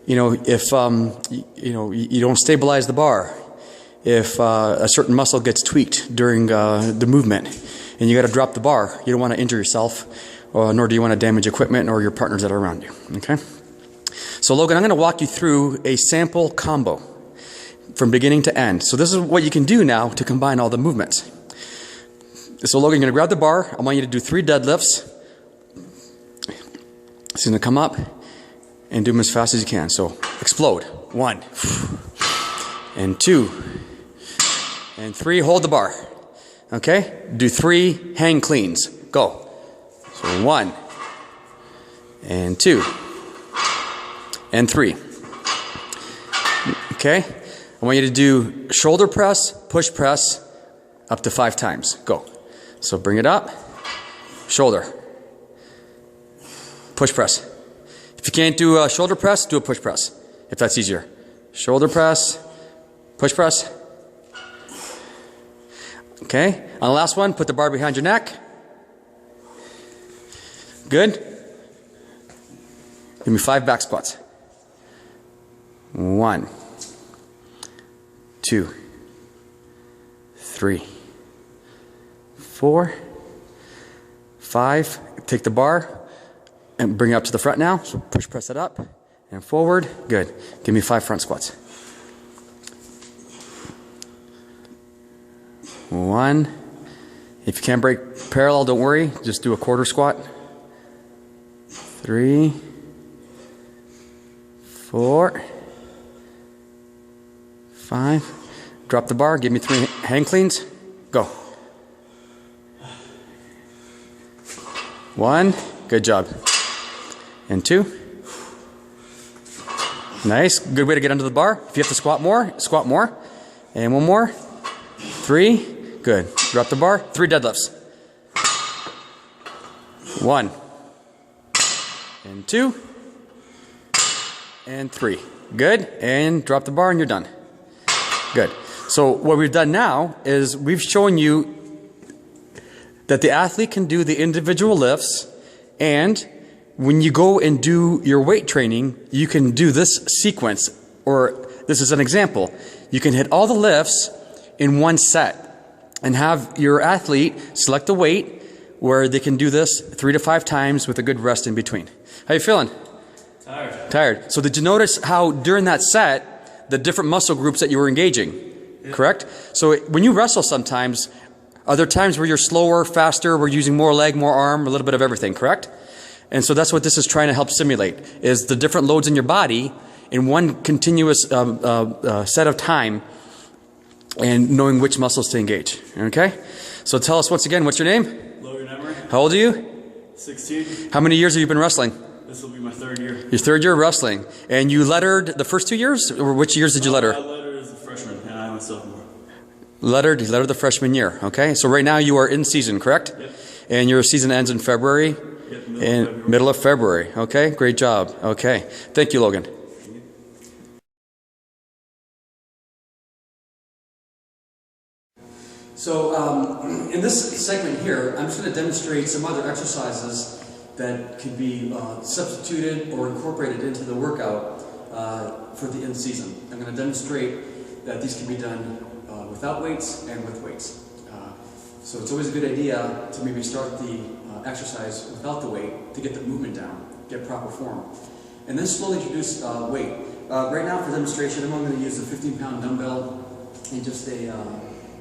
if you don't stabilize the bar, if a certain muscle gets tweaked during the movement and you got to drop the bar, you don't want to injure yourself, nor do you want to damage equipment or your partners that are around you. Okay? So Logan, I'm going to walk you through a sample combo from beginning to end. So this is what you can do now to combine all the movements. So Logan, you're going to grab the bar. I want you to do 3 deadlifts. It's going to come up and do them as fast as you can. So explode. 1 and 2 and 3. Hold the bar. Okay? Do 3 hang cleans. Go. So 1 and 2 and 3. Okay? I want you to do shoulder press, push press, up to 5 times. Go. So bring it up. Shoulder. Push press. If you can't do a shoulder press, do a push press, if that's easier. Shoulder press, push press. Okay. On the last one, put the bar behind your neck. Good. Give me 5 back squats. 1, 2, 3, 4, 5. Take the bar and bring it up to the front now. So push press it up and forward. Good. Give me 5 front squats. 1. If you can't break parallel, don't worry. Just do a quarter squat. 3, 4, 5. Drop the bar. Give me 3 hang cleans. Go. 1. Good job. And 2. Nice. Good way to get under the bar. If you have to squat more, squat more. And 1 more. 3. Good. Drop the bar. 3 deadlifts. 1. And 2. And 3. Good. And drop the bar and you're done. Good. So what we've done now is we've shown you that the athlete can do the individual lifts, and when you go and do your weight training, you can do this sequence, or this is an example. You can hit all the lifts in one set and have your athlete select a weight where they can do this 3 to 5 times with a good rest in between. How you feeling? Tired. Tired. So did you notice how during that set, the different muscle groups that you were engaging, correct? So when you wrestle sometimes, are there times where you're slower, faster, we're using more leg, more arm, a little bit of everything, correct? And so that's what this is trying to help simulate, is the different loads in your body in one continuous set of time and knowing which muscles to engage, okay? So tell us once again, what's your name? Logan Emery. How old are you? 16. How many years have you been wrestling? This will be my 3rd year. Your 3rd year of wrestling. And you lettered the first 2 years? Or which years did you letter? I lettered as a freshman, and I'm a sophomore. Lettered the freshman year, okay? So right now you are in season, correct? Yep. And your season ends in February? Yep, Middle of February, okay? Great job, okay. Thank you, Logan. So in this segment here, I'm just going to demonstrate some other exercises that can be substituted or incorporated into the workout for the in-season. I'm going to demonstrate that these can be done without weights and with weights. So it's always a good idea to maybe start the exercise without the weight to get the movement down, get proper form. And then slowly introduce weight. Right now for demonstration, I'm only going to use a 15-pound dumbbell and just a,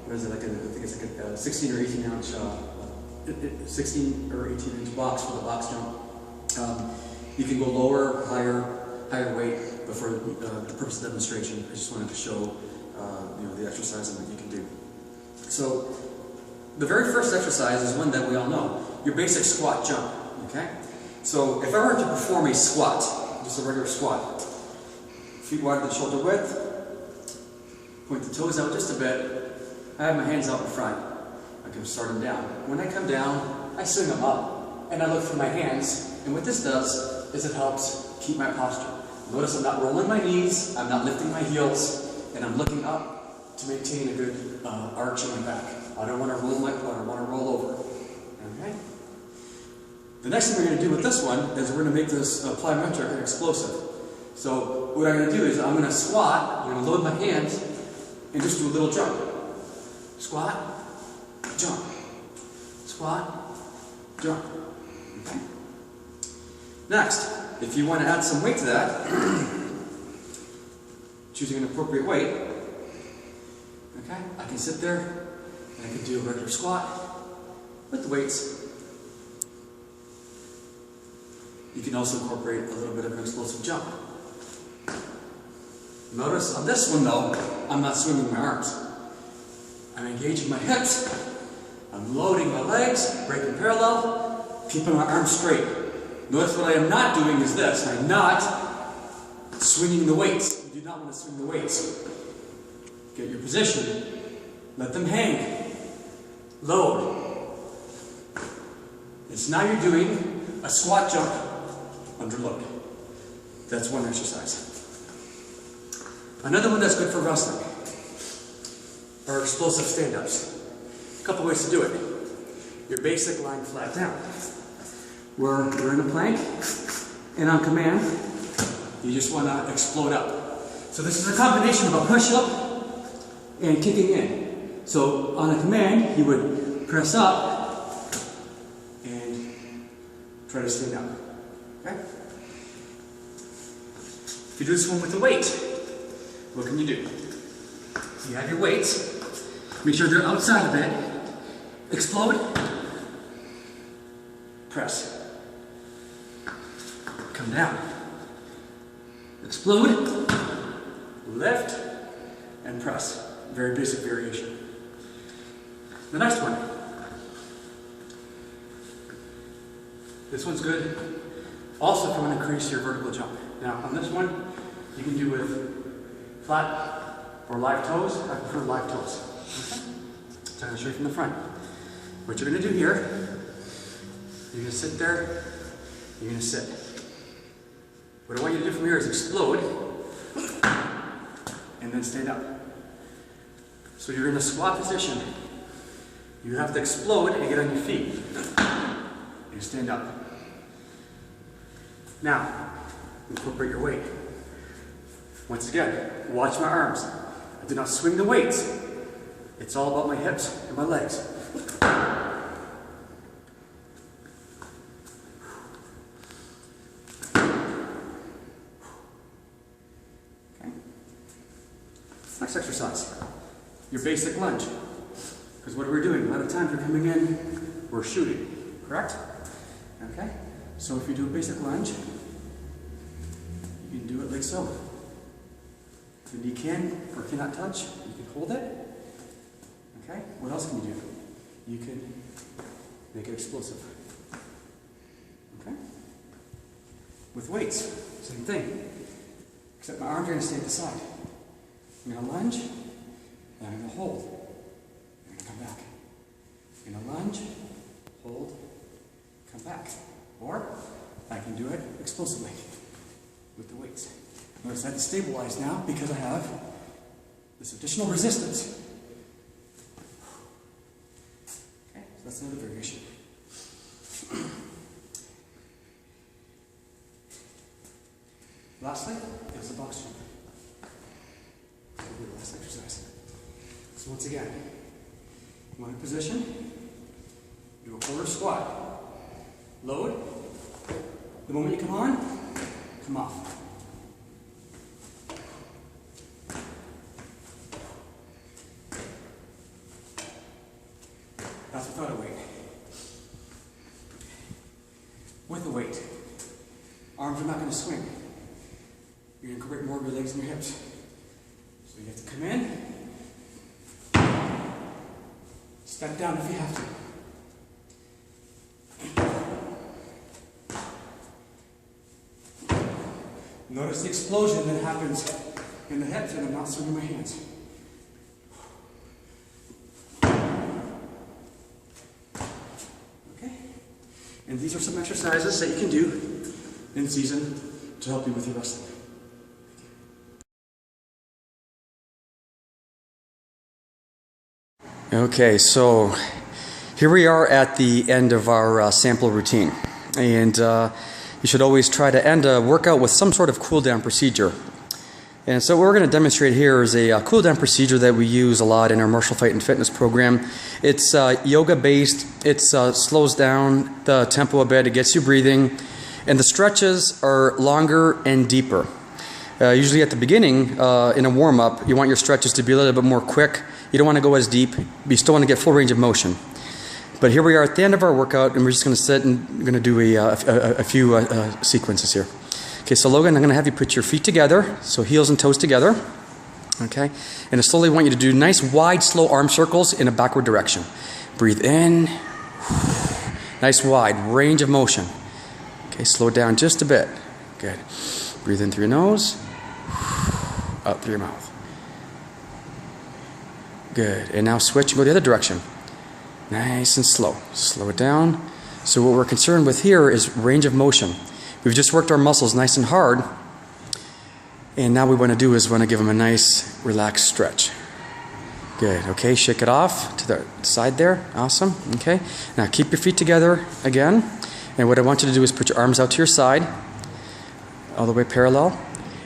what is it, I think it's like a 16 or 18 ounce, 16 or 18 inch box for the box jump. You can go lower, higher higher weight, but for the purpose of demonstration, I just wanted to show the exercise and what you can do. So the very first exercise is one that we all know, your basic squat jump. Okay? So if I were to perform a squat, just a regular squat, feet wide to the shoulder width, point the toes out just a bit, I have my hands out in front. I can start them down. When I come down, I swing them up, and I look for my hands, and what this does is it helps keep my posture. Notice I'm not rolling my knees, I'm not lifting my heels, and I'm looking up to maintain a good arch in my back. I don't want to roll my butt, I want to roll over. Okay? The next thing we're going to do with this one is we're going to make this plyometric and explosive. So what I'm going to do is I'm going to squat, I'm going to load my hands, and just do a little jump. Squat, jump. Squat, jump. Okay? Next, if you want to add some weight to that, choosing an appropriate weight, okay, I can sit there and I can do a regular squat with the weights. You can also incorporate a little bit of an explosive jump. Notice on this one though, I'm not swinging my arms. I'm engaging my hips, I'm loading my legs, breaking parallel, keeping my arms straight. Notice what I am not doing is this, I'm not swinging the weights. You do not want to swing the weights. Get your position, let them hang, load. And so now you're doing a squat jump under load. That's one exercise. Another one that's good for wrestling are explosive stand-ups. A couple ways to do it. Your basic lying flat down, where you're in a plank, and on command, you just want to explode up. So this is a combination of a push-up and kicking in. So on a command, you would press up and try to stand up. Okay? If you do this one with the weight, what can you do? You have your weights, make sure they're outside of it, explode, press, come down, explode, lift, and press. Very basic variation. The next one. This one's good. Also, if you want to increase your vertical jump. Now, on this one, you can do with flat or live toes. I prefer live toes. Okay? So I'm going to show you from the front. What you're going to do here, you're going to sit there, you're going to sit. What I want you to do from here is explode, and then stand up. So you're in a squat position. You have to explode and get on your feet. And stand up. Now, incorporate your weight. Once again, watch my arms. I do not swing the weights. It's all about my hips and my legs. Okay. Next exercise. Your basic lunge. Because what are we doing? A lot of times we're coming in, we're shooting. Correct? Okay? So if you do a basic lunge, you can do it like so. If the knee can or cannot touch, you can hold it. Okay? What else can you do? You can make it explosive. Okay? With weights, same thing. Except my arms are going to stay at the side. I'm going to lunge, and I'm going to hold. I'm going to come back. I'm going to lunge, hold, come back. Or I can do it explosively with the weights. Notice I have to stabilize now because I have this additional resistance. Okay, so that's another variation. Lastly, is the box jump. This will be the last exercise. So once again, you want to position, do a quarter squat. Load. The moment you come on, come off. That's without a weight. With a weight, arms are not going to swing. you're going to incorporate more of your legs and your hips. So you have to come in, step down if you have to. Notice the explosion that happens in the hips, and I'm not swinging my hands. Okay? And these are some exercises that you can do in season to help you with your wrestling. Okay, so here we are at the end of our sample routine, and you should always try to end a workout with some sort of cool down procedure. And so what we're going to demonstrate here is a cool down procedure that we use a lot in our martial fight and fitness program. It's yoga based. It slows down the tempo a bit. It gets you breathing, and the stretches are longer and deeper. Usually at the beginning, in a warm up, you want your stretches to be a little bit more quick. You don't want to go as deep, but you still want to get full range of motion. But here we are at the end of our workout, and we're just going to sit and we're going to do a few sequences here. Okay, so Logan, I'm going to have you put your feet together, so heels and toes together. Okay, and I slowly want you to do nice wide, slow arm circles in a backward direction. Breathe in, nice wide range of motion. Okay, slow it down just a bit. Good. Breathe in through your nose, out through your mouth. Good. And now switch and go the other direction. Nice and slow. Slow it down. So what we're concerned with here is range of motion. We've just worked our muscles nice and hard. And now what we want to do is want to give them a nice relaxed stretch. Good. Okay, shake it off to the side there. Awesome. Okay. Now keep your feet together again. And what I want you to do is put your arms out to your side, all the way parallel.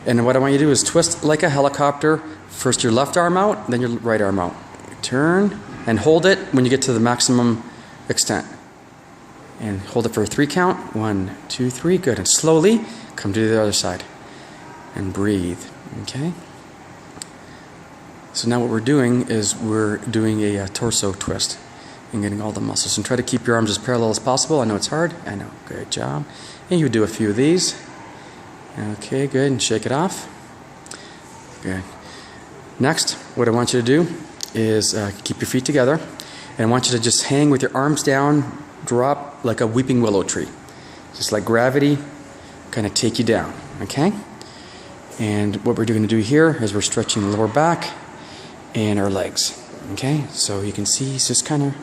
And what I want you to do is twist like a helicopter. First your left arm out, then your right arm out. Turn and hold it when you get to the maximum extent. And hold it for a 3 count. 1, 2, 3. Good. And slowly come to the other side. And breathe. Okay? So now what we're doing is we're doing a torso twist and getting all the muscles. And try to keep your arms as parallel as possible. I know it's hard. I know. Good job. And you do a few of these. Okay, good. And shake it off. Good. Next, what I want you to do is keep your feet together. And I want you to just hang with your arms down, drop like a weeping willow tree. Just like gravity, kind of take you down. Okay? And what we're going to do here is we're stretching the lower back and our legs. Okay? So you can see it's just kind of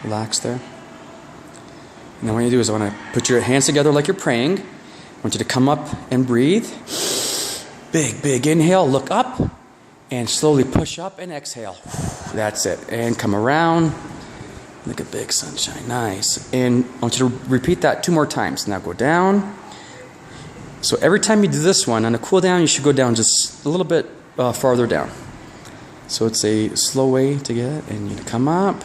relaxed there. And then what you do is I want to put your hands together like you're praying. I want you to come up and breathe. Big, big inhale, look up, and slowly push up and exhale. That's it. And come around. Look at big sunshine. Nice. And I want you to repeat that 2 more times. Now go down. So every time you do this one, on a cool down, you should go down just a little bit farther down. So it's a slow way to get it. And you come up,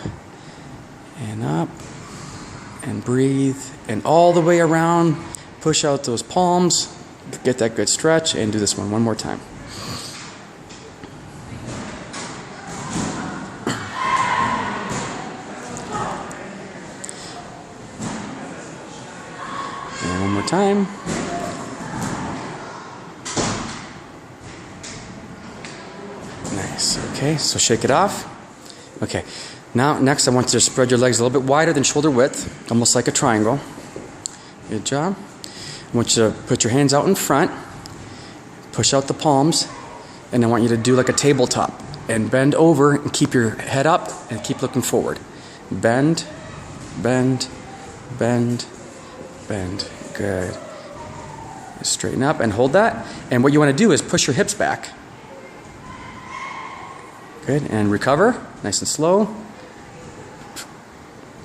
and breathe, and all the way around. Push out those palms. Get that good stretch, and do this one more time. And one more time. Nice. Okay, so shake it off. Okay. Now, next I want you to spread your legs a little bit wider than shoulder width, almost like a triangle. Good job. I want you to put your hands out in front, push out the palms, and I want you to do like a tabletop and bend over and keep your head up and keep looking forward. Bend, bend, bend, bend. Good. Straighten up and hold that. And what you want to do is push your hips back. Good. And recover. Nice and slow.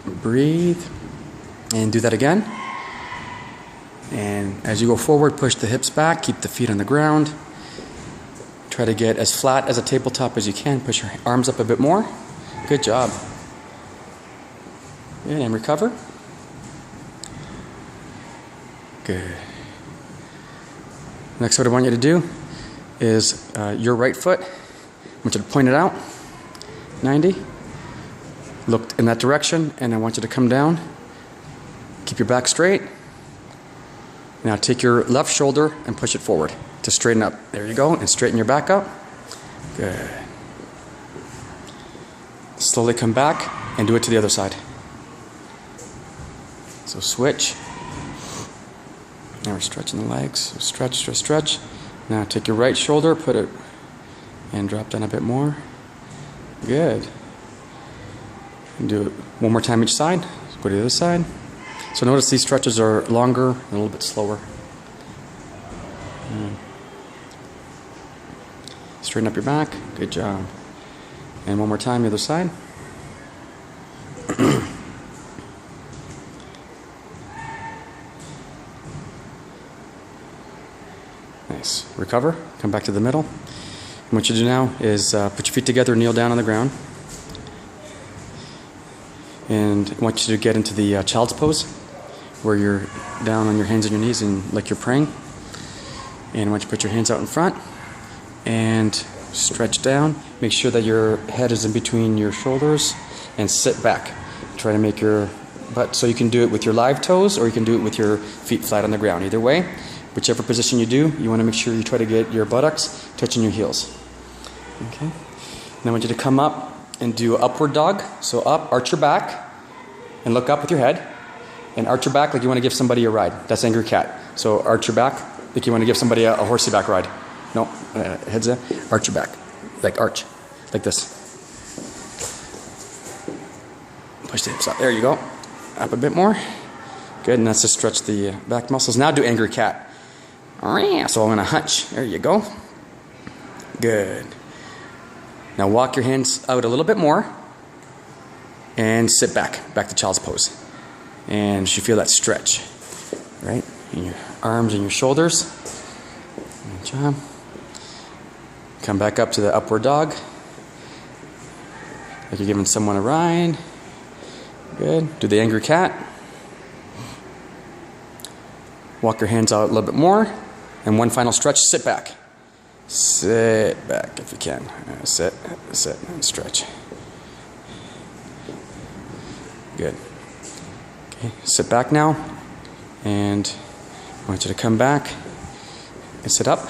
Breathe. And do that again. And as you go forward, push the hips back, keep the feet on the ground. Try to get as flat as a tabletop as you can. Push your arms up a bit more. Good job. Good, and recover. Good. Next, what I want you to do is your right foot. I want you to point it out, 90. Look in that direction, and I want you to come down. Keep your back straight. Now take your left shoulder and push it forward. to straighten up. There you go, and straighten your back up. Good. Slowly come back and do it to the other side. So switch. Now we're stretching the legs. So stretch, stretch, stretch. Now take your right shoulder, put it, and drop down a bit more. Good. And do it one more time each side. Go to the other side. So notice these stretches are longer and a little bit slower. Straighten up your back. Good job. And one more time, the other side. Nice. Recover. Come back to the middle. And what you do now is put your feet together, kneel down on the ground. And I want you to get into the child's pose, where you're down on your hands and your knees and like you're praying. And I want you to put your hands out in front and stretch down. Make sure that your head is in between your shoulders and sit back. Try to make your butt, so you can do it with your live toes or you can do it with your feet flat on the ground. Either way, whichever position you do, you want to make sure you try to get your buttocks touching your heels. Okay. Now I want you to come up and do upward dog. So up, arch your back and look up with your head. And arch your back like you want to give somebody a ride. That's angry cat. So arch your back like you want to give somebody a horsey back ride. No, heads up. Arch your back. Like arch. Like this. Push the hips up. There you go. Up a bit more. Good. And that's to stretch the back muscles. Now do angry cat. So I'm going to hunch. There you go. Good. Now walk your hands out a little bit more. And sit back. Back to child's pose. And you should feel that stretch. Right? In your arms and your shoulders. Good job. Come back up to the upward dog. Like you're giving someone a ride. Good. Do the angry cat. Walk your hands out a little bit more. And one final stretch. Sit back. Sit back if you can. Sit, sit, and stretch. Good. Okay. Sit back now. And I want you to come back and sit up.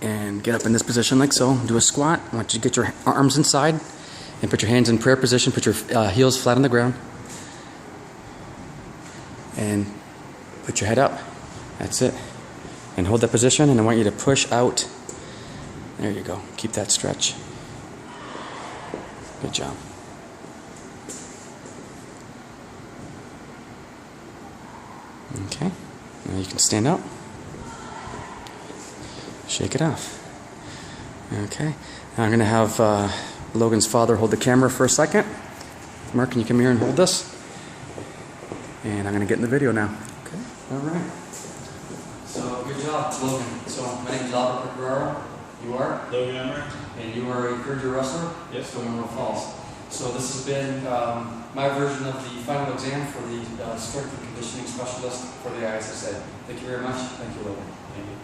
And get up in this position like so. Do a squat. I want you to get your arms inside and put your hands in prayer position. Put your heels flat on the ground. And put your head up. That's it. And hold that position. And I want you to push out. There you go. Keep that stretch. Good job. Okay. Now you can stand up. Shake it off. Okay. Now I'm going to have Logan's father hold the camera for a second. Mark, can you come here and hold this? And I'm going to get in the video now. Okay. All right. So, good job, Logan. So, my name is Pecoraro. You are? Logan Emmer. And you are a encourager wrestler? Yes. From Mineral Falls. So, this has been my version of the final exam for the strength and conditioning specialist for the ISSA. Thank you very much. Thank you, Logan. Thank you.